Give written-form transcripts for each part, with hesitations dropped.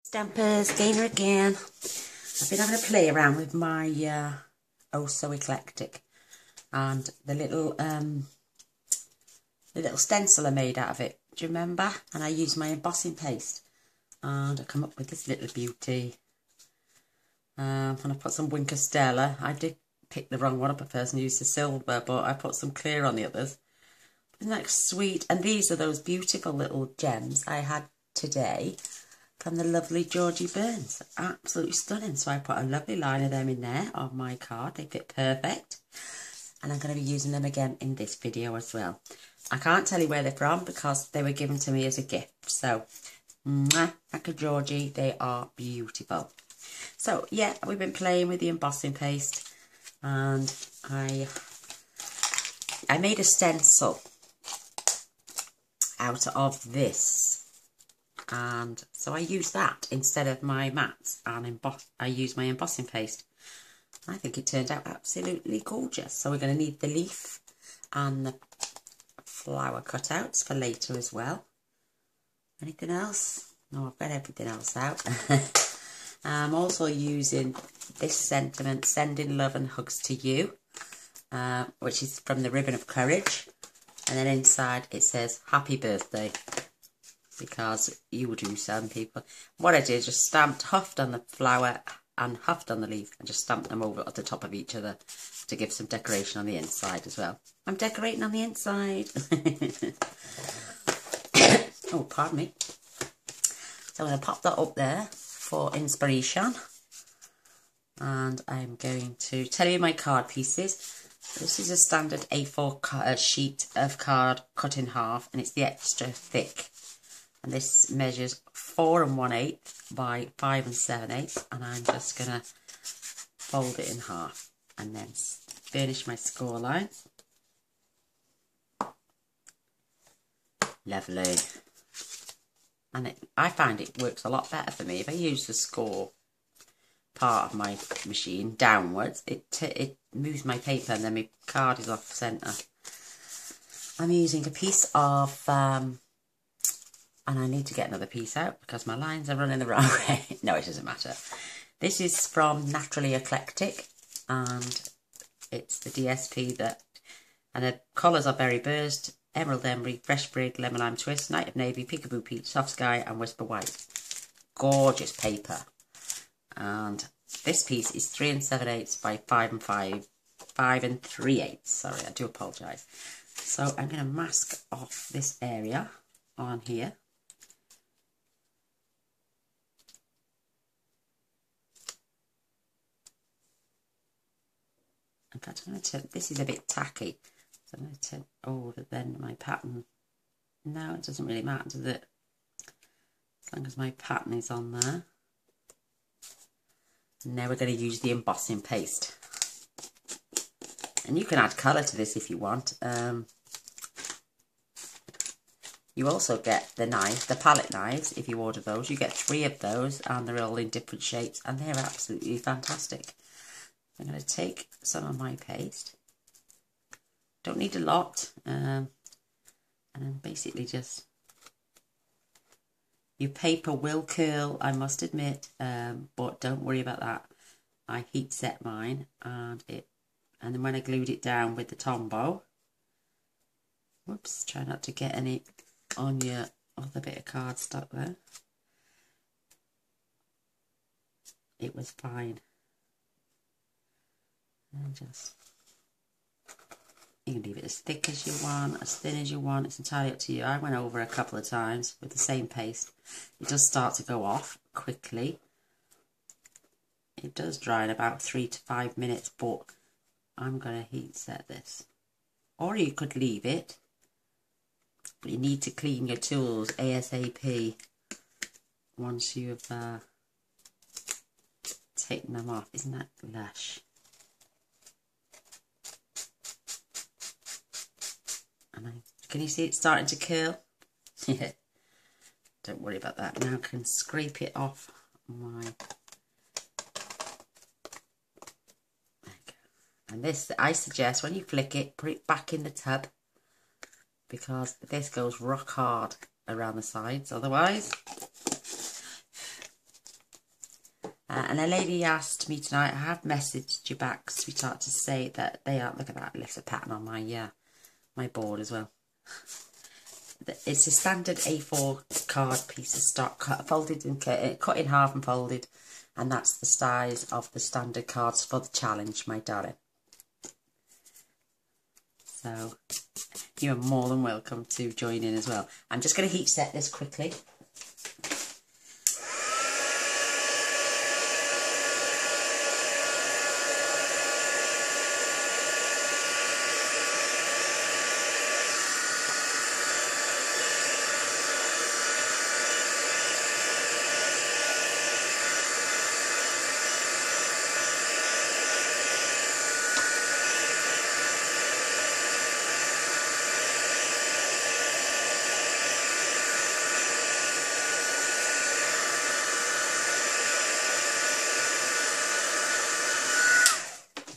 Stampers, Gainer again. I've been having a play around with my Oh So Eclectic and the little stencil I made out of it. Do you remember? And I used my embossing paste and I come up with this little beauty. And I put some Winker Stella. I did pick the wrong one up at first and used the silver, but I put some clear on the others. Isn't that sweet? And these are those beautiful little gems I had today from the lovely Georgie Burns. Absolutely stunning. So I put a lovely line of them in there on my card. They fit perfect. And I'm going to be using them again in this video as well. I can't tell you where they're from because they were given to me as a gift. So, mwah, Uncle Georgie, they are beautiful. So, yeah, we've been playing with the embossing paste. And I made a stencil out of this. And so I use that instead of my mats, and I use my embossing paste. I think it turned out absolutely gorgeous. So we're going to need the leaf and the flower cutouts for later as well. Anything else? No, I've got everything else out. I'm also using this sentiment, sending love and hugs to you, which is from the Ribbon of Courage. And then inside it says happy birthday. Because you would do some people. What I did, just huffed on the flower and huffed on the leaf and just stamped them over at the top of each other to give some decoration on the inside as well. I'm decorating on the inside. Oh, pardon me. So I'm going to pop that up there for inspiration. And I'm going to tell you my card pieces. This is a standard A4 sheet of card cut in half, and it's the extra thick. And this measures 4 1/8 by 5 7/8, and I'm just going to fold it in half and then finish my score line. Lovely. And I find it works a lot better for me if I use the score part of my machine downwards. It moves my paper and then my card is off centre. I'm using a piece of and I need to get another piece out because my lines are running the wrong way. No, it doesn't matter. This is from Naturally Eclectic, and it's the DSP and the colours are Berry Burst, Emerald Emery, Fresh Brig, Lemon Lime Twist, Night of Navy, Peekaboo Peach, Soft Sky and Whisper White. Gorgeous paper. And this piece is 3 7/8 by 5 3/8. Sorry, I do apologise. So I'm going to mask off this area on here. In fact, I'm going to turn, this is a bit tacky, so I'm going to turn over then my pattern. No, it doesn't really matter, does it? As long as my pattern is on there. And now we're going to use the embossing paste. And you can add colour to this if you want. You also get the knife, the palette knives, if you order those. You get 3 of those, and they're all in different shapes, and they're absolutely fantastic. I'm going to take some of my paste. Don't need a lot. And then basically just... Your paper will curl, I must admit, but don't worry about that. I heat set mine, and then when I glued it down with the Tombow... Whoops, try not to get any on your other bit of cardstock there. It was fine. And just, you can leave it as thick as you want, as thin as you want. It's entirely up to you. I went over a couple of times with the same paste. It does start to go off quickly. It does dry in about 3 to 5 minutes, but I'm going to heat set this. Or you could leave it, but you need to clean your tools ASAP once you've taken them off. Isn't that lush? And can you see it starting to curl? Yeah. Don't worry about that. Now I can scrape it off my... There you go. And this, I suggest when you flick it, put it back in the tub, because this goes rock hard around the sides. Otherwise, And a lady asked me tonight, I have messaged you back, sweetheart, to say that they are, look at that, left a pattern on my my board as well. It's a standard A4 card piece of stock, folded and cut in half and folded. And that's the size of the standard cards for the challenge, my darling. So you're more than welcome to join in as well. I'm just going to heat set this quickly.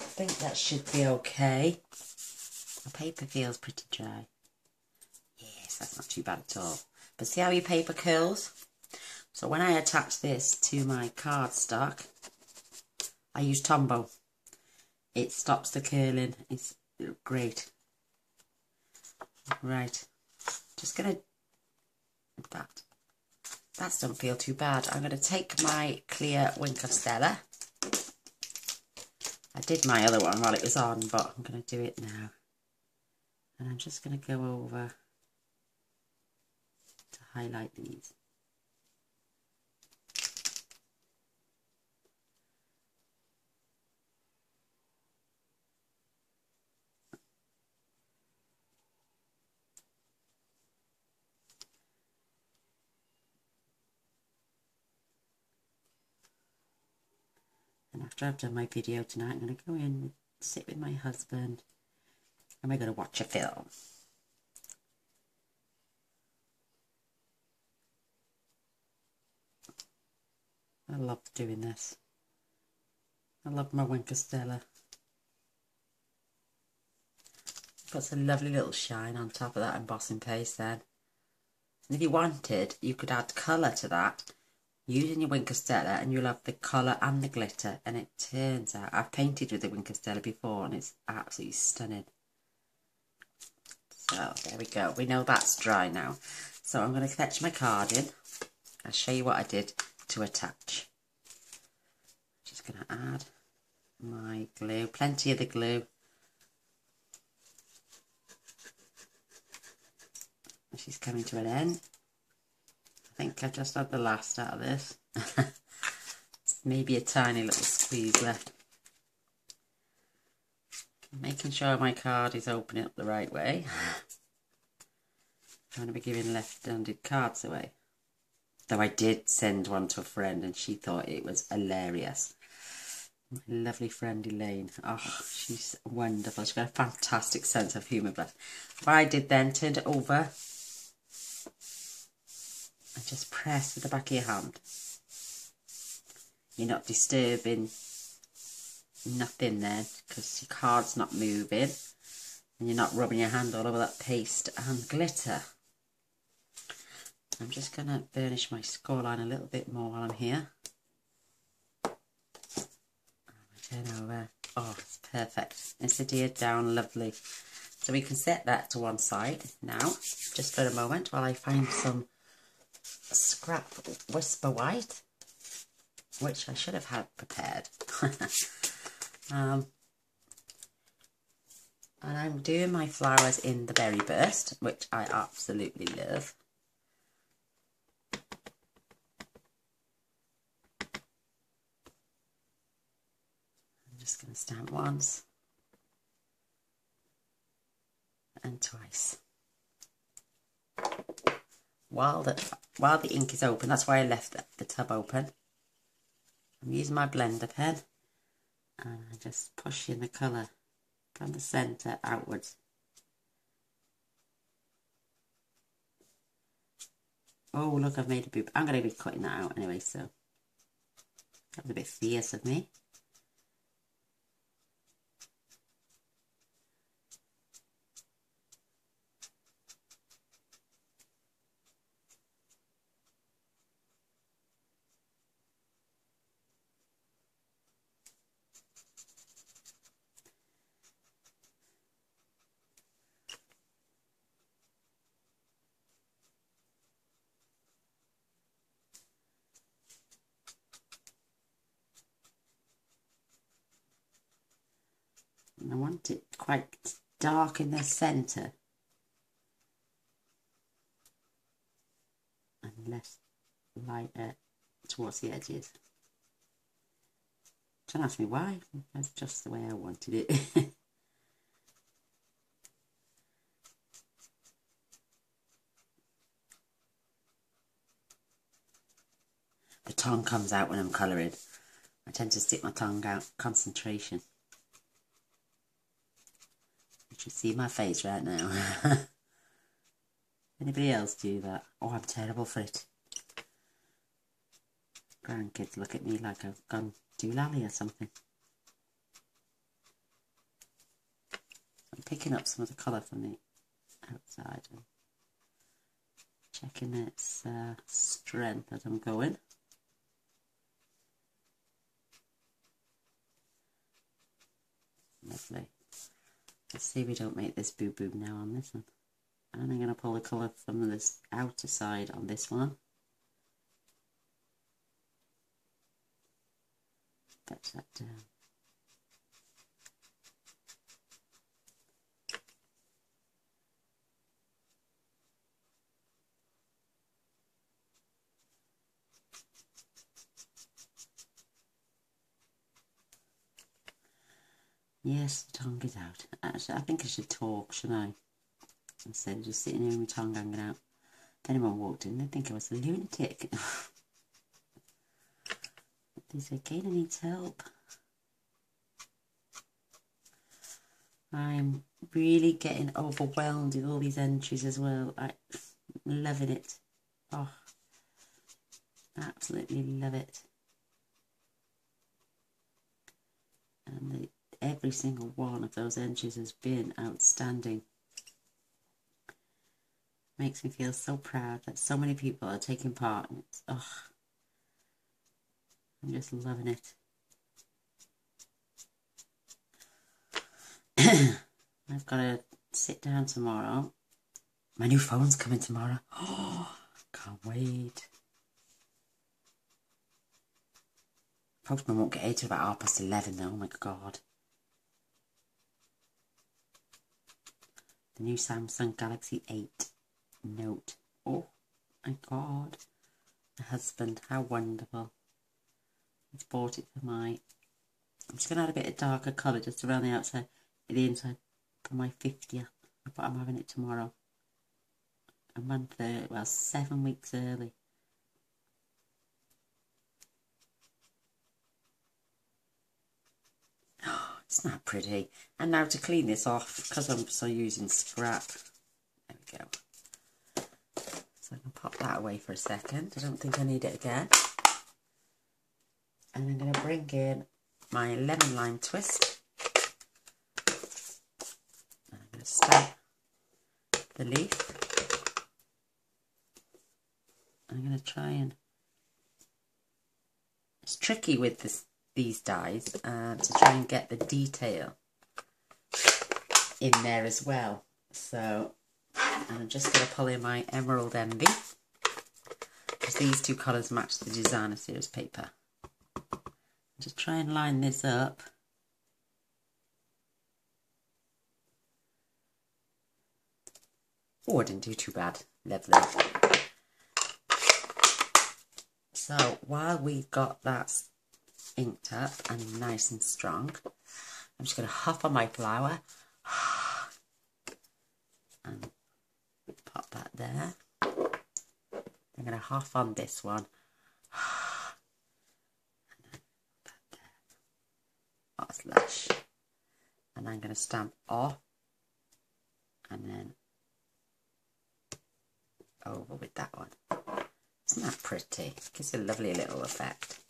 I think that should be okay. The paper feels pretty dry. Yes, that's not too bad at all. But see how your paper curls? So when I attach this to my cardstock, I use Tombow. It stops the curling. It's great. Right. Just gonna, that doesn't feel too bad. I'm gonna take my clear Wink of Stella. I did my other one while it was on, but I'm going to do it now. And I'm just going to go over to highlight these. And after I've done my video tonight, I'm going to go in, sit with my husband, and we're going to watch a film. I love doing this. I love my Wink of Stella. Got some lovely little shine on top of that embossing paste then. And if you wanted, you could add colour to that using your Wink of Stella, and you'll have the colour and the glitter, and it turns out, I've painted with the Wink of Stella before and it's absolutely stunning. So there we go, we know that's dry now. So I'm going to fetch my card in. I'll show you what I did to attach. Just going to add my glue, plenty of the glue. She's coming to an end. I think I've just had the last out of this. Maybe a tiny little squeeze left. Making sure my card is opening up the right way. I'm going to be giving left-handed cards away. Though I did send one to a friend and she thought it was hilarious. My lovely friend Elaine. Oh, she's wonderful. She's got a fantastic sense of humour. But what I did then, turned it over and just press with the back of your hand. You're not disturbing nothing there because your card's not moving and you're not rubbing your hand all over that paste and glitter. I'm just going to burnish my scoreline a little bit more while I'm here. Turn over. Oh, it's perfect. It's adhered down lovely. So we can set that to one side now, just for a moment, while I find some scrap Whisper White, which I should have had prepared. And I'm doing my flowers in the Berry Burst, which I absolutely love. I'm just going to stamp once and twice. While the ink is open, that's why I left the tub open. I'm using my blender pen and I'm just pushing the colour from the centre outwards. Oh, look, I've made a boob. I'm going to be cutting that out anyway, so that was a bit fierce of me. And I want it quite dark in the centre and less lighter towards the edges. Don't ask me why, that's just the way I wanted it. The tongue comes out when I'm colouring. I tend to stick my tongue out, concentration. You should see my face right now. Anybody else do that? Oh, I'm terrible for it. Grandkids look at me like I've gone doolally or something. I'm picking up some of the colour from the outside and checking its strength as I'm going. Lovely. Let's see if we don't make this boo-boo now on this one. And I'm going to pull the colour from this outer side on this one. Fetch that down. Yes, the tongue is out. Actually, I think I should talk, shouldn't I? Instead of just sitting here with my tongue hanging out. If anyone walked in, they'd think I was a lunatic. They say, Kaina needs help. I'm really getting overwhelmed with all these entries as well. I'm loving it. Oh, absolutely love it. And every single one of those entries has been outstanding. Makes me feel so proud that so many people are taking part. And it's, oh, I'm just loving it. I've got to sit down tomorrow. My new phone's coming tomorrow. Oh, can't wait. Postman won't get here till about 11:30 though. Oh my god. The new Samsung Galaxy 8 Note. Oh my god. My husband, how wonderful. He's bought it for my... I'm just going to add a bit of darker colour just around the outside, the inside, for my 50th. But I'm having it tomorrow. A month early, well, 7 weeks early. Oh, isn't that pretty? And now to clean this off, because I'm so using scrap. There we go. So I can pop that away for a second. I don't think I need it again. And I'm going to bring in my lemon lime twist. And I'm going to stamp the leaf. I'm going to try and... It's tricky with these dies to try and get the detail in there as well. So I'm just going to pull in my Emerald Envy, because these two colours match the designer series paper. Just try and line this up. Oh, I didn't do too bad. Lovely. So while we've got that inked up and nice and strong, I'm just going to huff on my flower and pop that there. I'm going to huff on this one. Oh, it's lush. And I'm going to stamp off and then over with that one. Isn't that pretty? Gives a lovely little effect.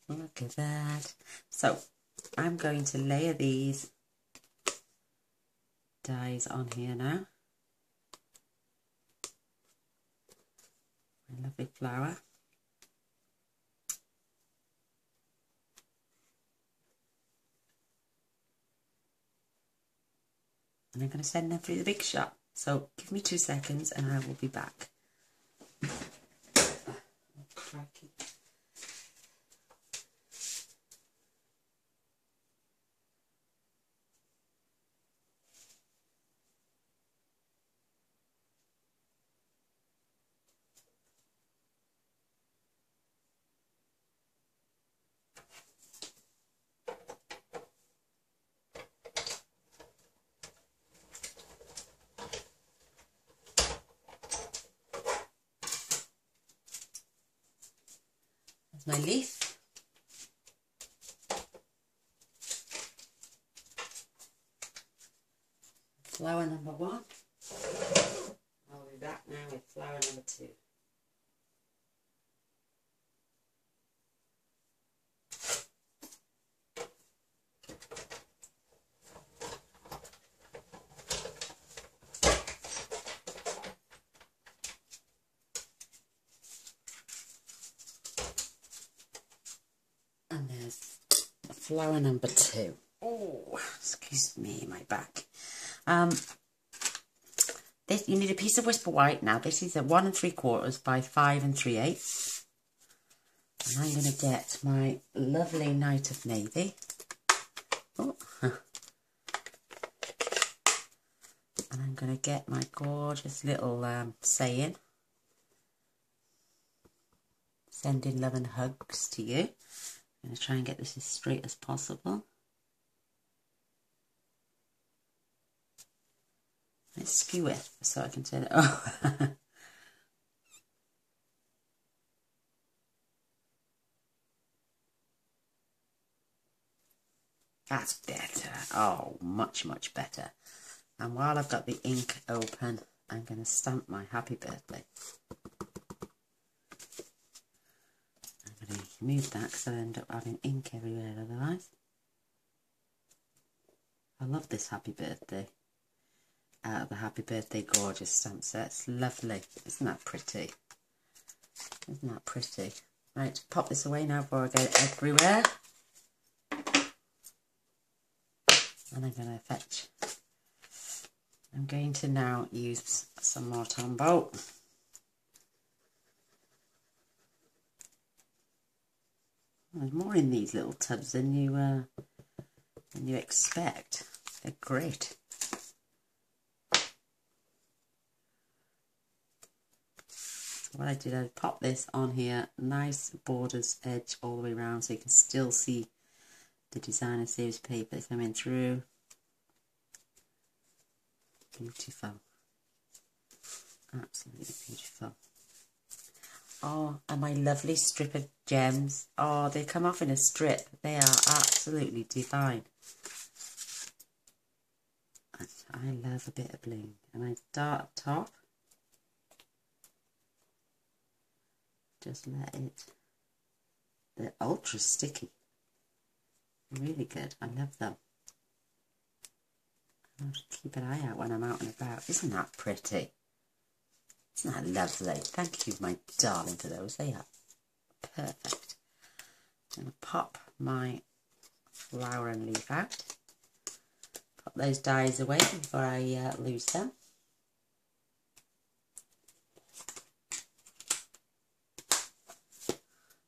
Look at that. So I'm going to layer these dies on here now. My lovely flower. And I'm going to send them through the big shot. So give me 2 seconds and I will be back. Crikey. my leaf. Flower number 1. I'll be back now with flower number 2. And there's flower number 2. Oh, excuse me, my back. This, you need a piece of Whisper White. Now this is a 1 3/4 by 5 3/8. And I'm going to get my lovely Night of Navy. Oh. And I'm going to get my gorgeous little saying. Sending love and hugs to you. I'm going to try and get this as straight as possible. Let's skew it so I can turn it. Oh. That's better. Oh, much, much better. And while I've got the ink open, I'm going to stamp my happy birthday. I'm going to remove that because I end up having ink everywhere otherwise. I love this happy birthday. Out of the Happy Birthday Gorgeous stamp set. It's lovely. Isn't that pretty? Isn't that pretty? Right, pop this away now before I get it everywhere. And I'm going to fetch. I'm going to now use some more Tombow. There's more in these little tubs than you expect. They're great. What I did, I popped this on here, nice borders edge all the way around so you can still see the designer series paper coming through. Beautiful. Absolutely beautiful. Oh, and my lovely strip of gems. Oh, they come off in a strip. They are absolutely divine. I love a bit of bling. And I dart top. Just let it. They're ultra sticky. Really good. I love them. I'll just keep an eye out when I'm out and about. Isn't that pretty? Isn't that lovely? Thank you, my darling, for those. They are perfect. I'm going to pop my flower and leaf out. Pop those dies away before I lose them.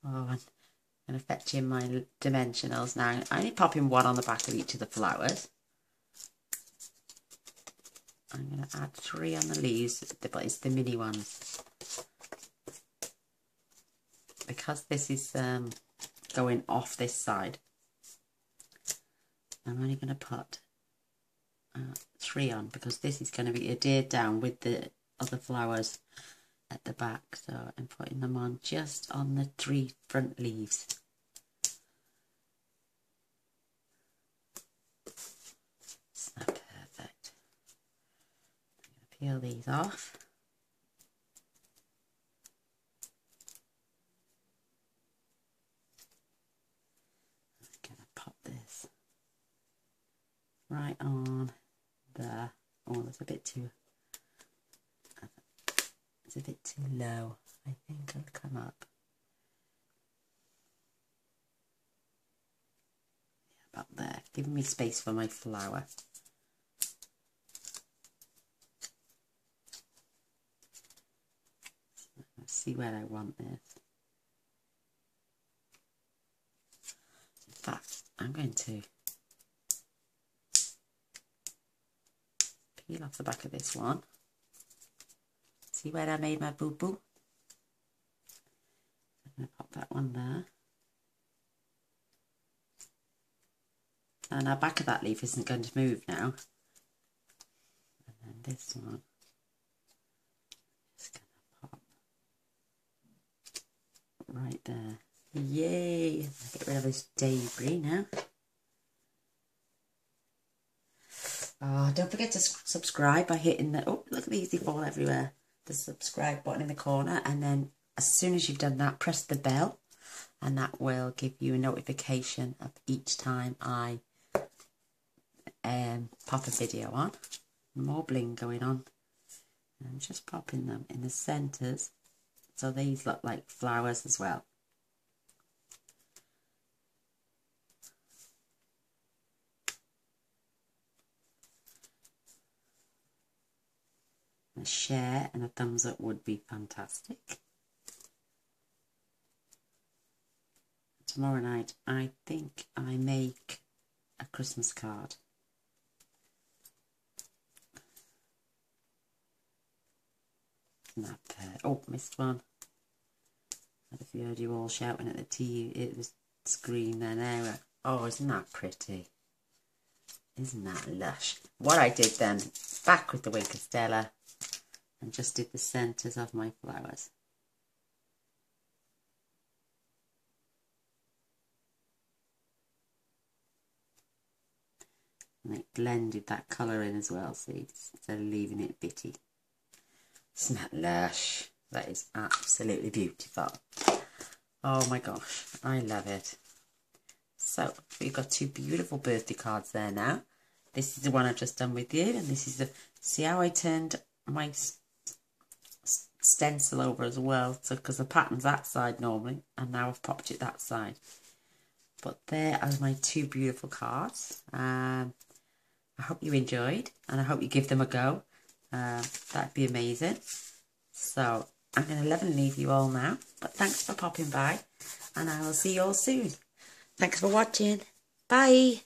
Oh, I'm going to fetch in my dimensionals now. I'm only popping 1 on the back of each of the flowers. I'm going to add 3 on the leaves, but it's the mini ones. Because this is going off this side, I'm only going to put 3 on because this is going to be adhered down with the other flowers at the back, so I'm putting them on just on the 3 front leaves. Isn't that perfect? I'm going to peel these off. I'm going to pop this right on there. Oh, that's a bit too... It's a bit too low. I think it'll come up. Yeah, about there. Giving me space for my flower. Let's see where I want this. In fact, I'm going to peel off the back of this one. See where I made my boo-boo? I'm going to pop that one there. And our back of that leaf isn't going to move now. And then this one is going to pop right there. Yay! Get rid of this debris now. Oh, don't forget to subscribe by hitting the... Oh, look at these, they fall everywhere. The subscribe button in the corner. And then as soon as you've done that, press the bell. And that will give you a notification of each time I pop a video on. More bling going on. And I'm just popping them in the centres. So these look like flowers as well. A share and a thumbs up would be fantastic. Tomorrow night, I think I make a Christmas card. Oh, missed one. I don't know if you heard you all shouting at the screen then. Oh, isn't that pretty? Isn't that lush? What I did then, back with the Winker Stella, and just did the centres of my flowers. And it blended that colour in as well, see, instead of leaving it bitty. Isn't that lush? That is absolutely beautiful. Oh my gosh, I love it. So, we've got two beautiful birthday cards there now. This is the one I've just done with you, and this is the... See how I turned my stencil over as well, so because the pattern's that side normally, and now I've popped it that side. But there are my two beautiful cards. I hope you enjoyed, and I hope you give them a go. That'd be amazing. So I'm going to love and leave you all now, but thanks for popping by, and I will see you all soon. Thanks for watching. Bye.